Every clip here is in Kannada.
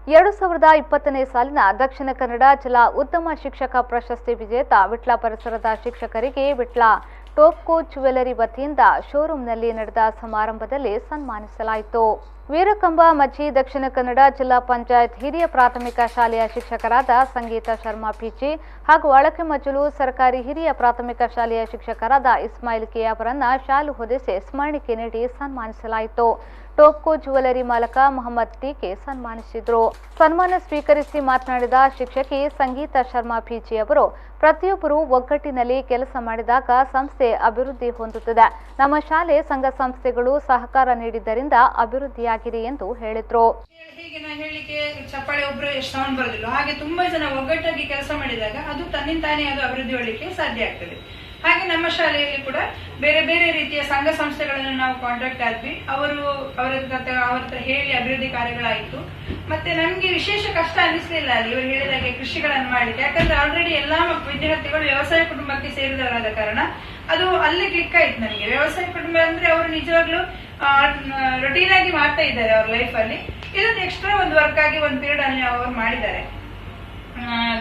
2020ನೇ ಸಾಲಿನ ದಕ್ಷಿಣ ಕನ್ನಡ ಜಿಲ್ಲಾ ಉತ್ತಮ ಶಿಕ್ಷಕ ಪ್ರಶಸ್ತಿ ವಿಜೇತ ವಿಟ್ಲ ಪರಿಸರದ ಶಿಕ್ಷಕರಿಗೆ ವಿಟ್ಲ ಟೋಪ್ಕೋ ಜ್ಯುವೆಲರಿ ವತಿಯಿಂದ ಶೋರೂಮ್ನಲ್ಲಿ ನಡೆದ ಸಮಾರಂಭದಲ್ಲಿ ಸನ್ಮಾನಿಸಲಾಯಿತು. ವೀರಕಂಬ ಮಜ್ಜಿ ದಕ್ಷಿಣ ಕನ್ನಡ ಜಿಲ್ಲಾ ಪಂಚಾಯತ್ ಹಿರಿಯ ಪ್ರಾಥಮಿಕ ಶಾಲೆಯ ಶಿಕ್ಷಕರಾದ ಸಂಗೀತ ಶರ್ಮಾ ಪಿಚಿ ಹಾಗೂ ಅಳಕೆಮಜ್ಜಲು ಸರ್ಕಾರಿ ಹಿರಿಯ ಪ್ರಾಥಮಿಕ ಶಾಲೆಯ ಶಿಕ್ಷಕರಾದ ಇಸ್ಮಾಯಿಲ್ ಕೆ ಅವರನ್ನ ಶಾಲು ಹೊದಿಸಿ ಸ್ಮರಣಿಕೆ ನೀಡಿ ಸನ್ಮಾನಿಸಲಾಯಿತು. ಟೋಪ್ಕೋ ಜ್ಯುವೆಲರಿ ಮಾಲಕ ಮೊಹಮ್ಮದ್ ಟಿಕೆ ಸನ್ಮಾನಿಸಿದರು. ಸನ್ಮಾನ ಸ್ವೀಕರಿಸಿ ಮಾತನಾಡಿದ ಶಿಕ್ಷಕಿ ಸಂಗೀತ ಶರ್ಮಾ ಪಿಚಿ ಅವರು, ಪ್ರತಿಯೊಬ್ಬರು ಒಗ್ಗಟ್ಟಿನಲ್ಲಿ ಕೆಲಸ ಮಾಡಿದಾಗ ಸಂಸ್ಥೆ ಅಭಿವೃದ್ಧಿ ಹೊಂದುತ್ತದೆ. ನಮ್ಮ ಶಾಲೆ ಸಂಘ ಸಂಸ್ಥೆಗಳು ಸಹಕಾರ ನೀಡಿದ್ದರಿಂದ ಅಭಿವೃದ್ಧಿಯಾಗಿದೆ ಎಂದು ಹೇಳಿದರು. ಹೀಗೆ ನಾನು ಹೇಳಿಕೆ ಚಪ್ಪಾಳೆ ಒಬ್ಬರು ಎಷ್ಟು ಸೌಂಡ್ ಬರೋದಿಲ್ಲ, ಹಾಗೆ ತುಂಬಾ ಜನ ಒಗ್ಗಟ್ಟಾಗಿ ಕೆಲಸ ಮಾಡಿದಾಗ ಅದು ತನ್ನಿಂತಾನೇ ಅದು ಅಭಿವೃದ್ಧಿ ಹೊರಲಿಕ್ಕೆ ಸಾಧ್ಯ ಆಗ್ತದೆ. ಹಾಗೆ ನಮ್ಮ ಶಾಲೆಯಲ್ಲಿ ಕೂಡ ಬೇರೆ ಬೇರೆ ರೀತಿಯ ಸಂಘ ಸಂಸ್ಥೆಗಳನ್ನು ನಾವು ಕಾಂಟ್ಯಾಕ್ಟ್ ಆದ್ವಿ. ಅವರ ಹತ್ರ ಹೇಳಿ ಅಭಿವೃದ್ಧಿ ಕಾರ್ಯಗಳಾಯಿತು. ಮತ್ತೆ ನಮ್ಗೆ ವಿಶೇಷ ಕಷ್ಟ ಅನಿಸ್ಲಿಲ್ಲ ಅಲ್ಲಿ ಇವರು ಹೇಳಿದಾಗೆ ಕೃಷಿಗಳನ್ನು ಮಾಡಿದೆ. ಯಾಕಂದ್ರೆ ಆಲ್ರೆಡಿ ಎಲ್ಲಾ ವಿದ್ಯಾರ್ಥಿಗಳು ವ್ಯವಸಾಯ ಕುಟುಂಬಕ್ಕೆ ಸೇರಿದವರಾದ ಕಾರಣ ಅದು ಅಲ್ಲೇ ಕ್ಲಿಕ್ ಆಯ್ತು ನನಗೆ. ವ್ಯವಸಾಯ ಕುಟುಂಬ ಅಂದ್ರೆ ಅವರು ನಿಜವಾಗ್ಲೂ ರೊಟೀನ್ ಆಗಿ ಮಾಡ್ತಾ ಇದ್ದಾರೆ ಅವ್ರ ಲೈಫ್ ಅಲ್ಲಿ. ಇದೊಂದು ಎಕ್ಸ್ಟ್ರಾ ಒಂದು ವರ್ಕ್ ಆಗಿ ಒಂದು ಪೀರಿಯಡ್ ಅಲ್ಲಿ ಅವರು ಮಾಡಿದ್ದಾರೆ.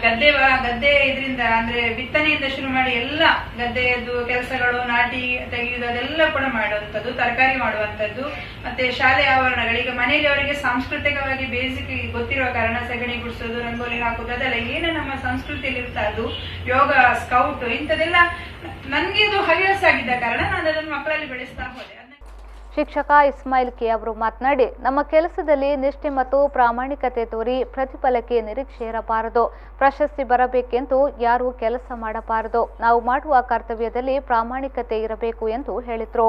ಗದ್ದೆ ಇದರಿಂದ ಅಂದ್ರೆ ಬಿತ್ತನೆಯಿಂದ ಶುರು ಮಾಡಿ ಎಲ್ಲ ಗದ್ದೆಯದ್ದು ಕೆಲಸಗಳು, ನಾಟಿ ತೆಗೆಯುವುದು ಅದೆಲ್ಲ ಕೂಡ ಮಾಡುವಂತದ್ದು, ತರಕಾರಿ ಮಾಡುವಂತದ್ದು, ಮತ್ತೆ ಶಾಲೆ ಆವರಣಗಳಿಗೆ ಮನೆಯಲ್ಲಿ ಅವರಿಗೆ ಸಾಂಸ್ಕೃತಿಕವಾಗಿ ಬೇಸಿಕ್ ಗೊತ್ತಿರುವ ಕಾರಣ ಸಗಣಿ ಗುಡಿಸೋದು, ರಂಗೋಲಿ ಹಾಕೋದು, ಅದೆಲ್ಲ ಏನು ನಮ್ಮ ಸಂಸ್ಕೃತಿಯಲ್ಲಿ ಇರ್ತಾ ಅದು ಯೋಗ, ಸ್ಕೌಟ್ ಇಂಥದೆಲ್ಲ ನನ್ಗೆ ಇದು ಹವ್ಯಾಸ ಆಗಿದ್ದ ಕಾರಣ ನಾನು ಅದನ್ನು ಮಕ್ಕಳಲ್ಲಿ ಬೆಳೆಸ್ತಾ ಹೋದೆ. ಶಿಕ್ಷಕ ಇಸ್ಮಾಯಿಲ್ ಕೆ ಅವರು ಮಾತನಾಡಿ, ನಮ್ಮ ಕೆಲಸದಲ್ಲಿ ನಿಷ್ಠೆ ಮತ್ತು ಪ್ರಾಮಾಣಿಕತೆ ತೋರಿ ಪ್ರತಿಫಲಕ್ಕೆ ನಿರೀಕ್ಷೆ ಇರಬಾರದು. ಪ್ರಶಸ್ತಿ ಬರಬೇಕೆಂದು ಯಾರು ಕೆಲಸ ಮಾಡಬಾರದು. ನಾವು ಮಾಡುವ ಕರ್ತವ್ಯದಲ್ಲಿ ಪ್ರಾಮಾಣಿಕತೆ ಇರಬೇಕು ಎಂದು ಹೇಳಿದರು.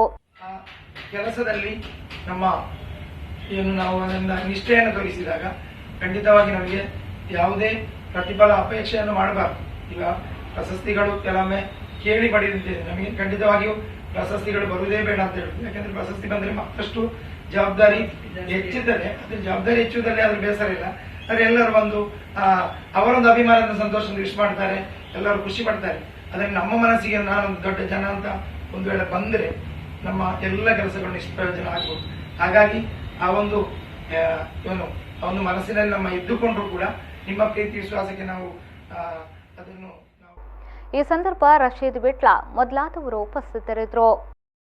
ಕೆಲಸದಲ್ಲಿ ನಮ್ಮ ಏನು ನಾವು ನಿಷ್ಠೆಯನ್ನು ತೋರಿಸಿದಾಗ ಖಂಡಿತವಾಗಿ ನಮಗೆ ಯಾವುದೇ ಪ್ರತಿಫಲ ಅಪೇಕ್ಷೆಯನ್ನು ಮಾಡಬಾರದು. ಈಗ ಪ್ರಶಸ್ತಿಗಳು ಕೆಲವೊಮ್ಮೆ ಕೇಳಿ ಪಡೆಯುತ್ತೇವೆ, ನಮಗೆ ಖಂಡಿತವಾಗಿಯೂ ಪ್ರಶಸ್ತಿಗಳು ಬರುವುದೇ ಬೇಡ ಅಂತ ಹೇಳುದು. ಯಾಕಂದ್ರೆ ಪ್ರಶಸ್ತಿ ಬಂದ್ರೆ ಮತ್ತಷ್ಟು ಜವಾಬ್ದಾರಿ ಹೆಚ್ಚುತ್ತದೆ. ಅದ್ರ ಜವಾಬ್ದಾರಿ ಹೆಚ್ಚುವುದರಲ್ಲಿ ಅದ್ರ ಬೇಸರ ಇಲ್ಲ. ಆದ್ರೆ ಎಲ್ಲರೂ ಬಂದು ಅವರೊಂದು ಅಭಿಮಾನದ ಸಂತೋಷ ವಿಶ್ ಮಾಡ್ತಾರೆ, ಎಲ್ಲರೂ ಖುಷಿ ಪಡ್ತಾರೆ. ಅದಕ್ಕೆ ನಮ್ಮ ಮನಸ್ಸಿಗೆ ನಾನೊಂದು ದೊಡ್ಡ ಜನ ಅಂತ ಒಂದು ವೇಳೆ ಬಂದ್ರೆ ನಮ್ಮ ಎಲ್ಲ ಕೆಲಸಗಳು ನಿಷ್ಪ್ರಯೋಜನ ಆಗ್ಬೋದು. ಹಾಗಾಗಿ ಆ ಒಂದು ಮನಸ್ಸಿನಲ್ಲಿ ನಮ್ಮ ಇದ್ದುಕೊಂಡ್ರು ಕೂಡ ನಿಮ್ಮ ಪ್ರೀತಿ ವಿಶ್ವಾಸಕ್ಕೆ ನಾವು ಅದನ್ನು ಈ ಸಂದರ್ಭ ರಶೀದ್ ವಿಟ್ಲ ಮೊದಲಾದವರು ಉಪಸ್ಥಿತರಿದ್ದರು.